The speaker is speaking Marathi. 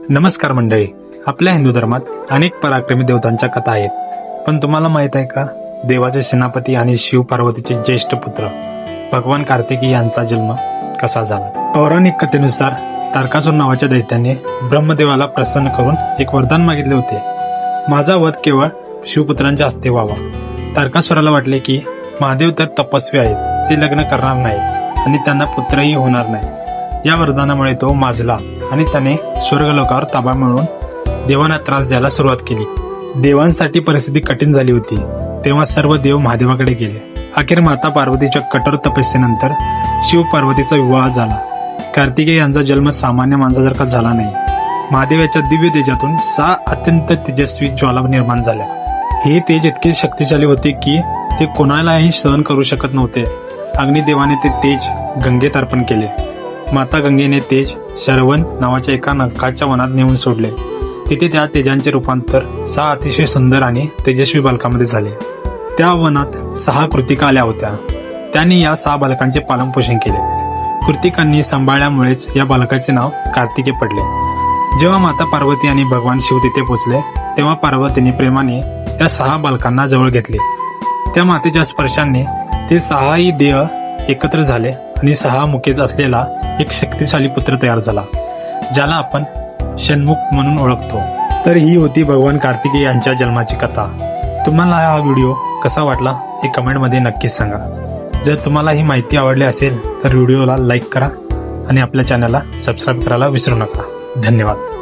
नमस्कार मंडळी. आपल्या हिंदू धर्मात अनेक पराक्रमी देवतांच्या कथा आहेत. पण तुम्हाला माहित आहे का, देवाचे सेनापती आणि शिव पार्वतीचे ज्येष्ठ पुत्र भगवान कार्तिकी यांचा जन्म कसा झाला? पौराणिक कथेनुसार तारकासूर नावाच्या दैत्याने ब्रह्मदेवाला प्रसन्न करून एक वरदान मागितले होते. माझा वध केवळ शिवपुत्रांच्या हस्ते व्हावा. तारकासुराला वाटले की महादेव तर तपस्वी आहेत, ते लग्न करणार नाहीत आणि त्यांना पुत्रही होणार नाही. या वरदानामुळे तो माजला आणि त्याने स्वर्गलोकावर ताबा मिळवून देवांना त्रास द्यायला सुरुवात केली. देवांसाठी परिस्थिती कठीण झाली होती. तेव्हा सर्व देव महादेवाकडे गेले. अखेर माता पार्वतीच्या कठोर तपस्येनंतर शिव पार्वतीचा विवाह झाला. कार्तिकेय यांचा जन्म सामान्य माणसासारखा झाला नाही. महादेव याच्या दिव्य तेजातून 6 अत्यंत तेजस्वी ज्वाला निर्माण झाल्या. हे तेज इतके शक्तिशाली होते की ते कोणालाही सहन करू शकत नव्हते. अग्निदेवाने ते तेज गंगेत अर्पण केले. माता गंगेने तेज शरवण नावाच्या एका नखाच्या वनात नेऊन सोडले. तिथे त्या तेजांचे रूपांतर 6 अतिशय सुंदर आणि तेजस्वी बालकांमध्ये झाले. त्या वनात 6 कृतिका आल्या होत्या. त्यांनी या 6 बालकांचे पालनपोषण केले. कृतिकांनी सांभाळल्यामुळेच या बालकाचे नाव कार्तिकेय पडले. जेव्हा माता पार्वती आणि भगवान शिव तिथे पोहोचले, तेव्हा पार्वतीने प्रेमाने त्या 6 बालकांना जवळ घेतले. त्या मातेच्या स्पर्शाने ते 6ही देह एकत्र झाले आणि 6 मुखेच असलेला एक शक्तिशाली पुत्र तयार झाला, ज्याला आपण षण्मुख म्हणून ओळखतो. तर ही होती भगवान कार्तिकेय यांच्या जन्माची कथा. तुम्हाला हा व्हिडिओ कसा वाटला हे कमेंटमध्ये नक्कीच सांगा. जर तुम्हाला ही माहिती आवडली असेल तर व्हिडिओला लाईक करा आणि आपल्या चॅनलला सबस्क्राईब करायला विसरू नका. धन्यवाद.